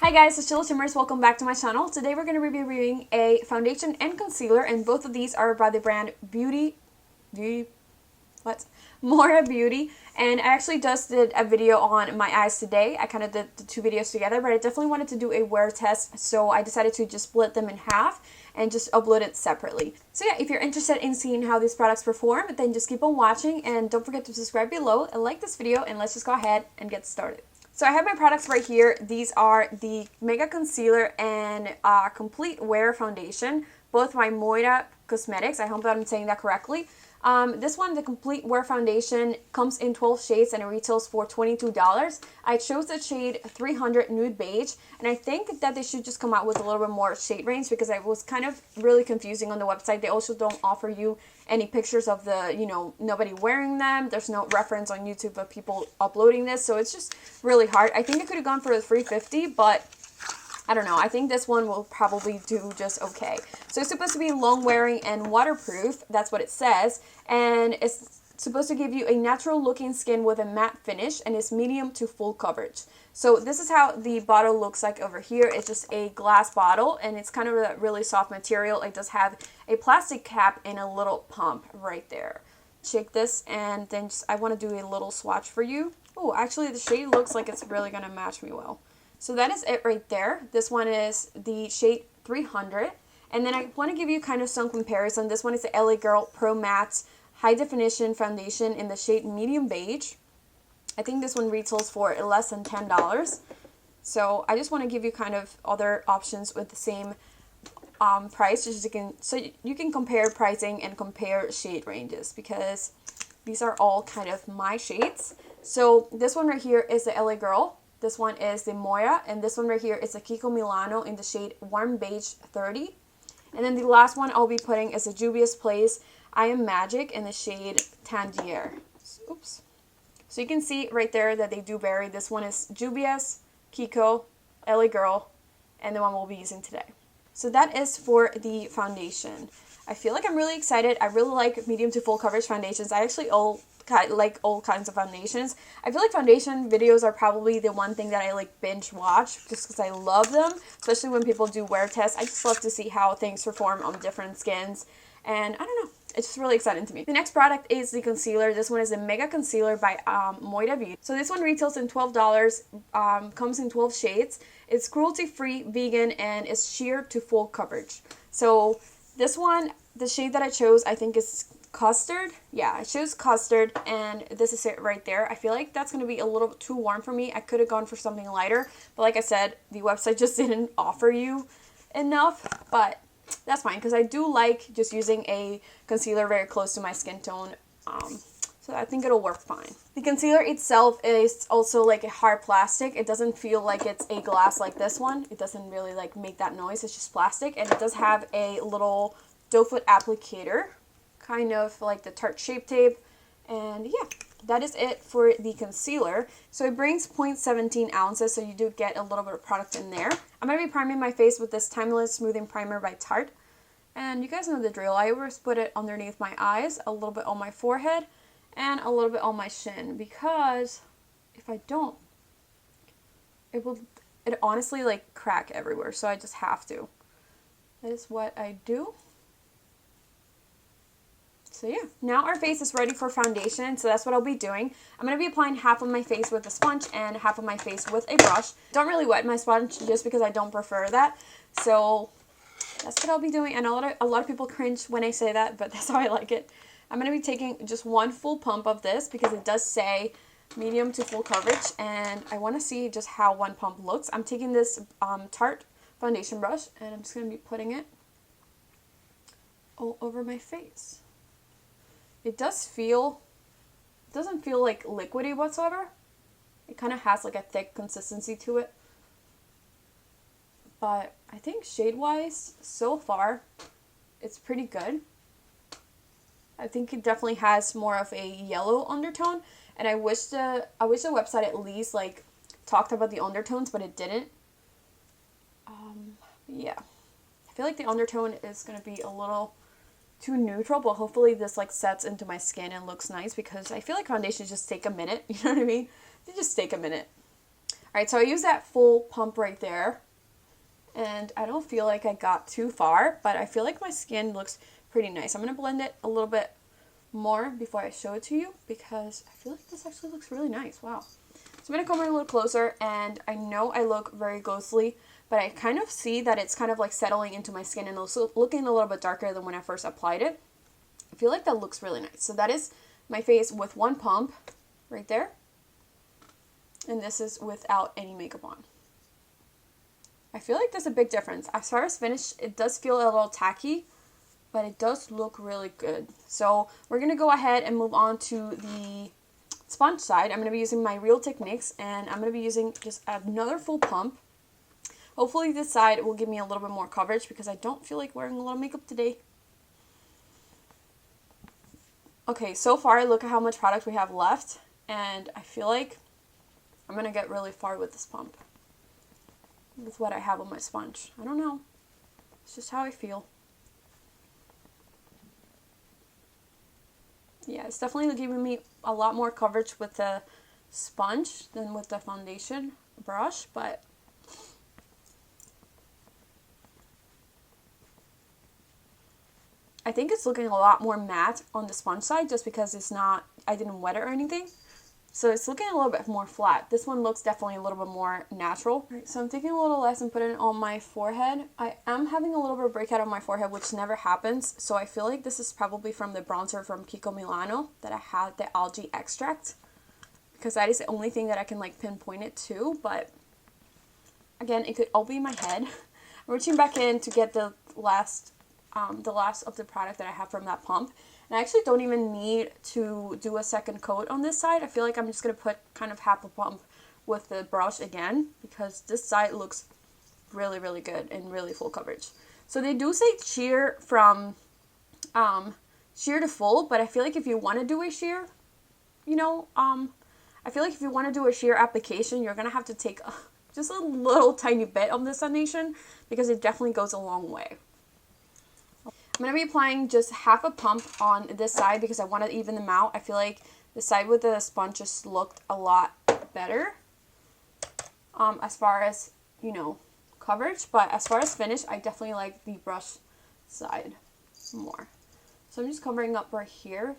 Hi guys, it's Sheila Shimmers. Welcome back to my channel. Today we're going to be reviewing a foundation and concealer, and both of these are by the brand Moira Beauty. And I actually just did a video on my eyes today. I kind of did the two videos together, but I definitely wanted to do a wear test, so I decided to just split them in half and just upload it separately. So yeah, if you're interested in seeing how these products perform, then just keep on watching and don't forget to subscribe below and like this video, and let's just go ahead and get started. So I have my products right here. These are the Mega Concealer and Complete Wear Foundation, both by Moira Cosmetics. I hope that I'm saying that correctly. This one, the Complete Wear Foundation, comes in 12 shades and it retails for $22. I chose the shade 300 Nude Beige, and I think that they should just come out with a little bit more shade range because I was kind of really confusing on the website. They also don't offer you any pictures of the, nobody wearing them. There's no reference on YouTube of people uploading this, so it's just really hard. I think I could have gone for the 350, but I don't know. I think this one will probably do just okay. So it's supposed to be long wearing and waterproof. That's what it says. And it's supposed to give you a natural looking skin with a matte finish, and it's medium to full coverage. So this is how the bottle looks like over here. It's just a glass bottle, and it's kind of a really soft material. It does have a plastic cap and a little pump right there. Shake this, and then I want to do a little swatch for you. Oh, actually the shade looks like it's really going to match me well. So that is it right there. This one is the shade 300. And then I want to give you kind of some comparison. This one is the LA Girl Pro Matte High Definition Foundation in the shade Medium Beige. I think this one retails for less than $10. So I just want to give you kind of other options with the same price, so you can compare pricing and compare shade ranges, because these are all kind of my shades. So this one right here is the LA Girl. This one is the Moira, and this one right here is the Kiko Milano in the shade Warm Beige 30. And then the last one I'll be putting is the Juvia's Place I Am Magic in the shade Tangier. Oops. So you can see right there that they do vary. This one is Juvia's, Kiko, LA Girl, and the one we'll be using today. So that is for the foundation. I feel like I'm really excited. I really like medium to full coverage foundations. I actually like all kinds of foundations. I feel like foundation videos are probably the one thing that I like binge watch just because I love them, especially when people do wear tests. I just love to see how things perform on different skins, and I don't know, it's just really exciting to me. The next product is the concealer. This one is the Mega Concealer by Moira Beauty. So this one retails in $12, comes in 12 shades. It's cruelty free, vegan, and is sheer to full coverage. So this one, the shade that I chose, I think is Custard. Yeah, I chose Custard, and this is it right there. I feel like that's going to be a little too warm for me. I could have gone for something lighter, but like I said, the website just didn't offer you enough, but that's fine because I do like just using a concealer very close to my skin tone, so I think it'll work fine. The concealer itself is also like a hard plastic. It doesn't feel like it's a glass like this one. It doesn't really like make that noise. It's just plastic, and it does have a little doe foot applicator, kind of like the Tarte Shape Tape. And yeah, that is it for the concealer. So it brings 0.17 ounces, so you do get a little bit of product in there. I'm going to be priming my face with this Timeless Smoothing Primer by Tarte. And you guys know the drill. I always put it underneath my eyes, a little bit on my forehead, and a little bit on my shin, because if I don't, it honestly like crack everywhere, so I just have to. That is what I do. So yeah, now our face is ready for foundation, so that's what I'll be doing. I'm going to be applying half of my face with a sponge and half of my face with a brush. Don't really wet my sponge just because I don't prefer that. So that's what I'll be doing, and a lot of people cringe when I say that, but that's how I like it. I'm going to be taking just one full pump of this because it does say medium to full coverage, and I want to see just how one pump looks. I'm taking this Tarte foundation brush, and I'm just going to be putting it all over my face. It doesn't feel like liquidy whatsoever. It kind of has like a thick consistency to it. But I think shade-wise, so far, it's pretty good. I think it definitely has more of a yellow undertone, and I wish the website at least like talked about the undertones, but it didn't. Yeah, I feel like the undertone is gonna be a little too neutral, but hopefully this like sets into my skin and looks nice, because I feel like foundations just take a minute, you know what I mean? They just take a minute. Alright, so I use that full pump right there. And I don't feel like I got too far, but I feel like my skin looks pretty nice. I'm going to blend it a little bit more before I show it to you because I feel like this actually looks really nice. Wow. So I'm going to come in a little closer, and I know I look very ghostly, but I kind of see that it's kind of like settling into my skin and also looking a little bit darker than when I first applied it. I feel like that looks really nice. So that is my face with one pump right there. And this is without any makeup on. I feel like there's a big difference. As far as finish, it does feel a little tacky, but it does look really good. So we're going to go ahead and move on to the sponge side. I'm going to be using my Real Techniques, and I'm going to be using just another full pump. Hopefully this side will give me a little bit more coverage because I don't feel like wearing a lot of makeup today. Okay, so far look at how much product we have left, and I feel like I'm going to get really far with this pump. With what I have on my sponge. I don't know. It's just how I feel. Yeah, it's definitely giving me a lot more coverage with the sponge than with the foundation brush, but I think it's looking a lot more matte on the sponge side just because it's not, I didn't wet it or anything. So it's looking a little bit more flat. This one looks definitely a little bit more natural. Right, so I'm taking a little less and putting it on my forehead. I am having a little bit of breakout on my forehead, which never happens. So I feel like this is probably from the bronzer from Kiko Milano that I had, the algae extract. Because that is the only thing that I can like pinpoint it to. But again, it could all be my head. I'm reaching back in to get the last of the product that I have from that pump. And I actually don't even need to do a second coat on this side. I feel like I'm just going to put kind of half a pump with the brush again because this side looks really, really good and really full coverage. So they do say sheer from sheer to full, but I feel like if you want to do a sheer, you know, I feel like if you want to do a sheer application, you're going to have to take just a little tiny bit of this foundation because it definitely goes a long way. I'm going to be applying just half a pump on this side because I want to even them out. I feel like the side with the sponge just looked a lot better as far as, you know, coverage. But as far as finish, I definitely like the brush side more. So I'm just covering up right here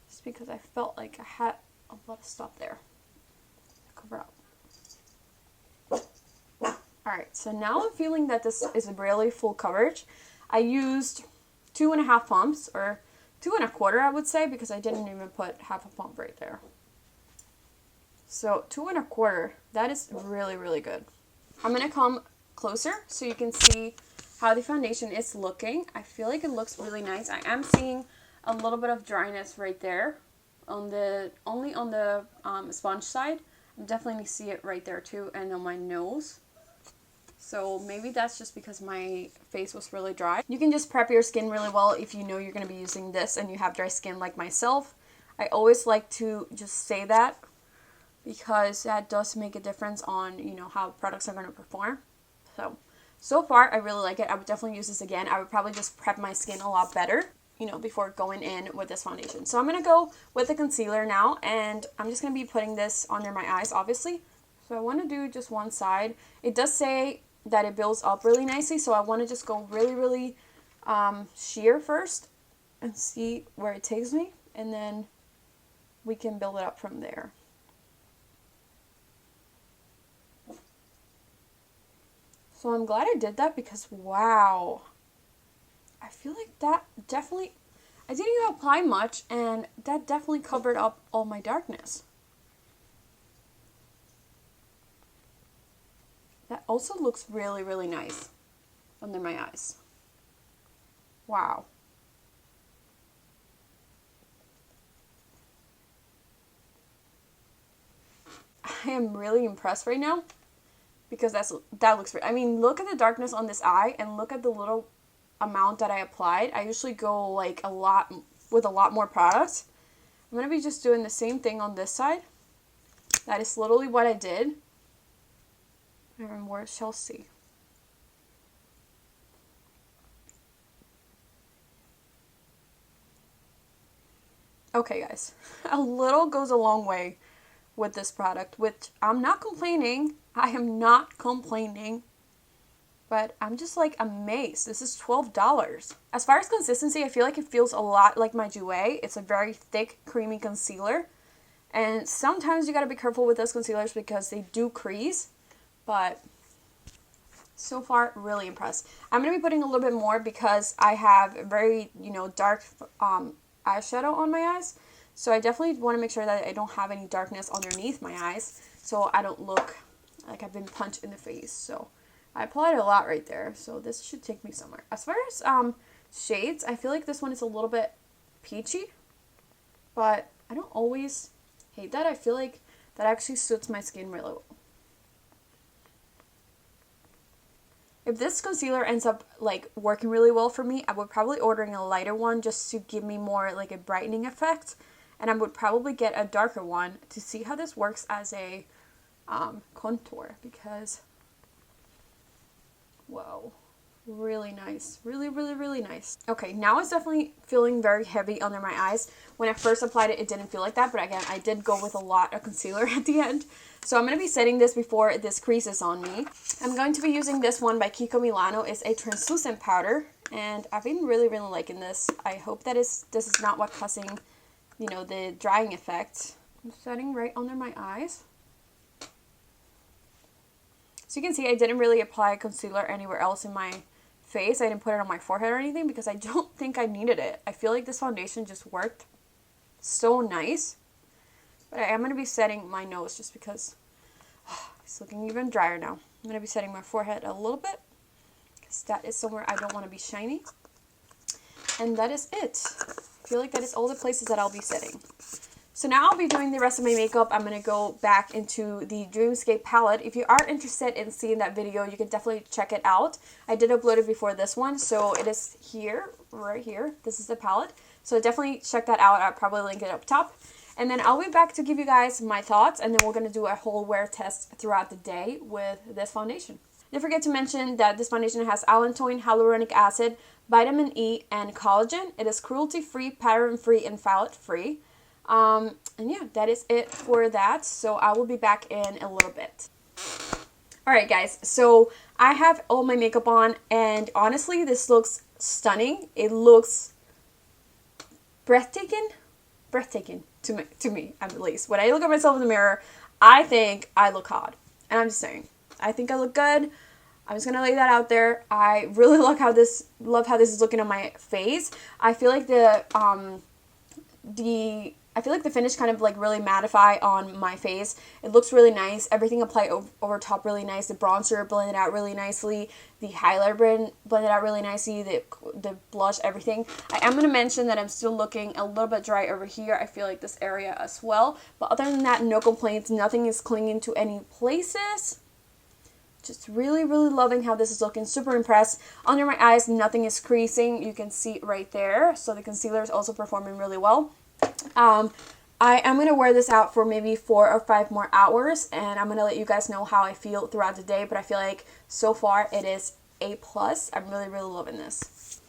just because I felt like I had a lot of stuff there. Cover up. Alright, so now I'm feeling that this is really full coverage. I used 2.5 pumps, or 2.25 I would say, because I didn't even put half a pump right there. So 2.25, that is really, really good. I'm going to come closer so you can see how the foundation is looking. I feel like it looks really nice. I am seeing a little bit of dryness right there, only on the sponge side. I definitely see it right there too, and on my nose. So maybe that's just because my face was really dry. You can just prep your skin really well if you know you're going to be using this and you have dry skin like myself. I always like to just say that because that does make a difference on, you know, how products are going to perform. So far, I really like it. I would definitely use this again. I would probably just prep my skin a lot better, you know, before going in with this foundation. So I'm going to go with the concealer now, and I'm just going to be putting this under my eyes, obviously. So I want to do just one side. It does say that it builds up really nicely, so I want to just go really, really sheer first and see where it takes me, and then we can build it up from there. So I'm glad I did that because, wow, I feel like that definitely, I didn't even apply much, and that definitely covered up all my darkness. That also looks really, really nice under my eyes. Wow. I am really impressed right now because that looks, I mean, look at the darkness on this eye and look at the little amount that I applied. I usually go like a lot more products. I'm going to be just doing the same thing on this side. That is literally what I did. And we shall see. Okay, guys. A little goes a long way with this product, which I'm not complaining. I am not complaining. But I'm just like amazed. This is $12. As far as consistency, I feel like it feels a lot like my Jouer. It's a very thick, creamy concealer. And sometimes you gotta be careful with those concealers because they do crease. But so far, really impressed. I'm gonna be putting a little bit more because I have very, dark eyeshadow on my eyes. So I definitely want to make sure that I don't have any darkness underneath my eyes, so I don't look like I've been punched in the face. So I applied a lot right there, so this should take me somewhere. As far as shades, I feel like this one is a little bit peachy, but I don't always hate that. I feel like that actually suits my skin really well. If this concealer ends up like working really well for me, I would probably ordering a lighter one just to give me more like a brightening effect, and I would probably get a darker one to see how this works as a contour, because whoa, really nice. Really, really, really nice. Okay, now it's definitely feeling very heavy under my eyes. When I first applied it, it didn't feel like that, but again, I did go with a lot of concealer at the end. So I'm going to be setting this before this creases on me. I'm going to be using this one by Kiko Milano. It's a translucent powder, and I've been really, really liking this. I hope that this is not what causing, the drying effect. I'm setting right under my eyes. So you can see I didn't really apply concealer anywhere else in my face. I didn't put it on my forehead or anything because I don't think I needed it. I feel like this foundation just worked so nice. But I am going to be setting my nose just because it's looking even drier now. I'm going to be setting my forehead a little bit because that is somewhere I don't want to be shiny. And that is it. I feel like that is all the places that I'll be setting. So now I'll be doing the rest of my makeup. I'm going to go back into the Dreamscape palette. If you are interested in seeing that video, you can definitely check it out. I did upload it before this one, so it is here, right here. This is the palette. So definitely check that out. I'll probably link it up top. And then I'll be back to give you guys my thoughts, and then we're going to do a whole wear test throughout the day with this foundation. Don't forget to mention that this foundation has allantoin, hyaluronic acid, vitamin E, and collagen. It is cruelty-free, paraben-free, and phthalate-free. And yeah, that is it for that. So I will be back in a little bit. Alright guys, so I have all my makeup on, and honestly this looks stunning. It looks breathtaking to me at least. When I look at myself in the mirror, I think I look hot. And I'm just saying, I think I look good. I'm just gonna lay that out there. I really love how this is looking on my face. I feel like the finish kind of like really mattify on my face. It looks really nice. Everything applied over top really nice. The bronzer blended out really nicely. The highlighter blended out really nicely. The blush, everything. I am going to mention that I'm still looking a little bit dry over here. I feel like this area as well. But other than that, no complaints. Nothing is clinging to any places. Just really, really loving how this is looking. Super impressed. Under my eyes, nothing is creasing. You can see right there. So the concealer is also performing really well. I am going to wear this out for maybe 4 or 5 more hours, and I'm going to let you guys know how I feel throughout the day, but I feel like so far it is A+. I'm really, really loving this.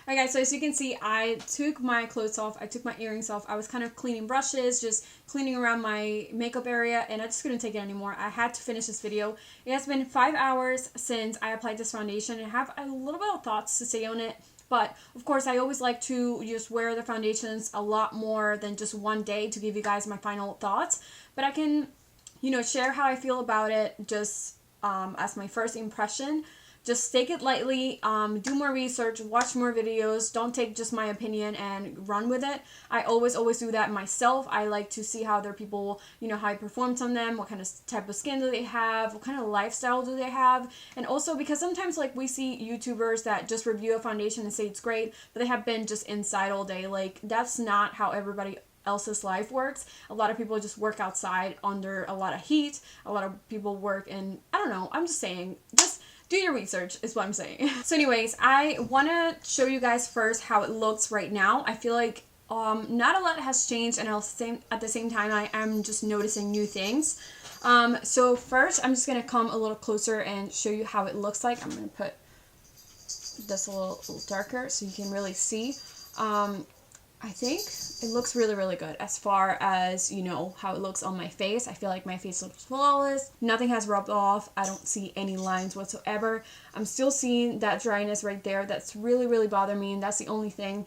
Alright guys, so as you can see, I took my clothes off, I took my earrings off, I was kind of cleaning brushes, just cleaning around my makeup area, and I just couldn't take it anymore. I had to finish this video. It has been 5 hours since I applied this foundation, and I have a little bit of thoughts to say on it. But, of course, I always like to just wear the foundations a lot more than just one day to give you guys my final thoughts. But I can, share how I feel about it just as my first impression. Just take it lightly, do more research, watch more videos. Don't take just my opinion and run with it. I always do that myself. I like to see how other people, how it performs on them, what kind of type of skin do they have, what kind of lifestyle do they have. And also because sometimes like we see YouTubers that just review a foundation and say it's great, but they have been just inside all day. Like that's not how everybody else's life works. A lot of people just work outside under a lot of heat. A lot of people work in, I don't know, I'm just saying, just do your research is what I'm saying. So anyways, I want to show you guys first how it looks right now. I feel like not a lot has changed, and at the same time I am just noticing new things. So first I'm just going to come a little closer and show you how it looks like. I'm going to put this a little darker so you can really see I think it looks really, really good as far as, you know, how it looks on my face. I feel like my face looks flawless. Nothing has rubbed off. I don't see any lines whatsoever. I'm still seeing that dryness right there. That's really, really bothering me, and that's the only thing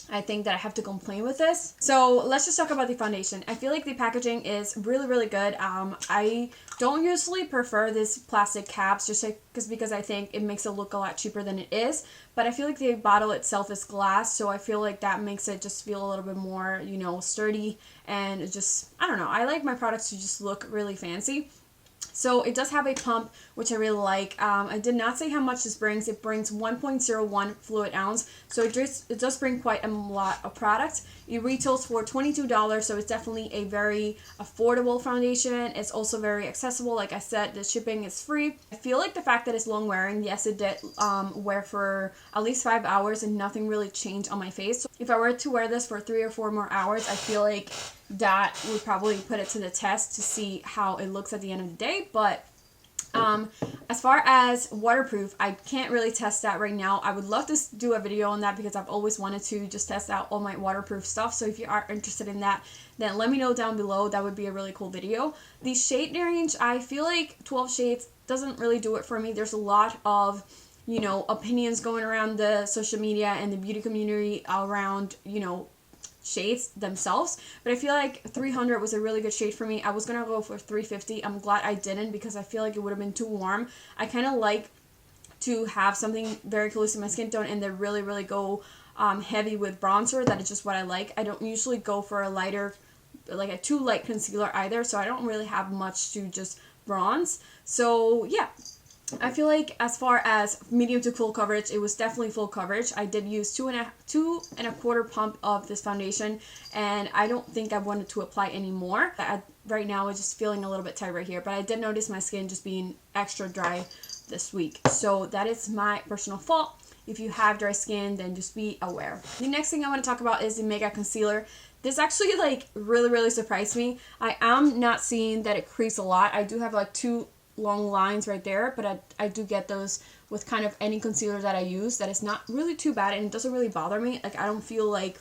I think that I have to complain with this. So let's just talk about the foundation. I feel like the packaging is really, really good. I don't usually prefer this plastic caps just because I think it makes it look a lot cheaper than it is. But I feel like the bottle itself is glass, so I feel like that makes it just feel a little bit more, you know, sturdy, and it just, I don't know. I like my products to just look really fancy. So it does have a pump, which I really like. I did not say how much this brings. It brings 1.01 fluid ounce. So it does bring quite a lot of product. It retails for $22, so it's definitely a very affordable foundation. It's also very accessible. Like I said, the shipping is free. I feel like the fact that it's long wearing, yes, it did wear for at least 5 hours and nothing really changed on my face. So if I were to wear this for 3 or 4 more hours, I feel like that would probably put it to the test to see how it looks at the end of the day. But as far as waterproof, I can't really test that right now. I would love to do a video on that because I've always wanted to just test out all my waterproof stuff. So if you are interested in that, then let me know down below. That would be a really cool video. The shade range, I feel like 12 shades doesn't really do it for me. There's a lot of, you know, opinions going around the social media and the beauty community around, you know, shades themselves, but I feel like 300 was a really good shade for me. I was gonna go for 350. I'm glad I didn't because I feel like it would have been too warm. I kind of like to have something very close to my skin tone and then really, really go heavy with bronzer. That is just what I like. I don't usually go for a lighter, like a too light concealer either, so I don't really have much to just bronze. So yeah, I feel like as far as medium to full coverage, it was definitely full coverage. I did use two and a quarter pump of this foundation, and I don't think I wanted to apply any more. Right now, I'm just feeling a little bit tight right here, but I did notice my skin just being extra dry this week. So that is my personal fault. If you have dry skin, then just be aware. The next thing I want to talk about is the Mega Concealer. This actually like really, really surprised me. I am not seeing that it creases a lot. I do have like 2 long lines right there, but I do get those with kind of any concealer that I use. That is not really too bad, and it doesn't really bother me. Like, I don't feel like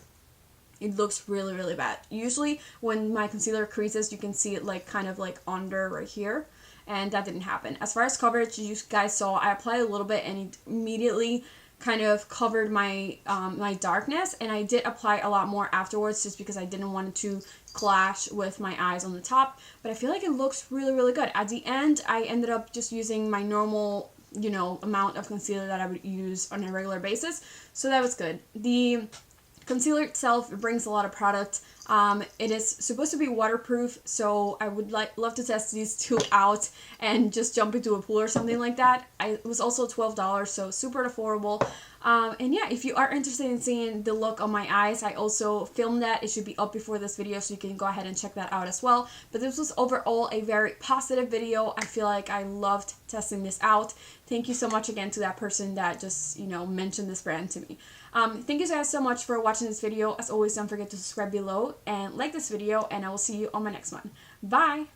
it looks really, really bad. Usually when my concealer creases, you can see it like kind of like under right here, and that didn't happen. As far as coverage, you guys saw I applied a little bit and it immediately kind of covered my my darkness, and I did apply a lot more afterwards just because I didn't want it to clash with my eyes on the top. But I feel like it looks really, really good. At the end, I ended up just using my normal, you know, amount of concealer that I would use on a regular basis, so that was good. The concealer itself, it brings a lot of product. It is supposed to be waterproof, so I would love to test these 2 out and just jump into a pool or something like that. It was also $12, so super affordable. And yeah, if you are interested in seeing the look on my eyes, I also filmed that. It should be up before this video, so you can go ahead and check that out as well. But this was overall a very positive video. I feel like I loved testing this out. Thank you so much again to that person that just, you know, mentioned this brand to me. Thank you guys so much for watching this video. As always, don't forget to subscribe below and like this video, and I will see you on my next one. Bye!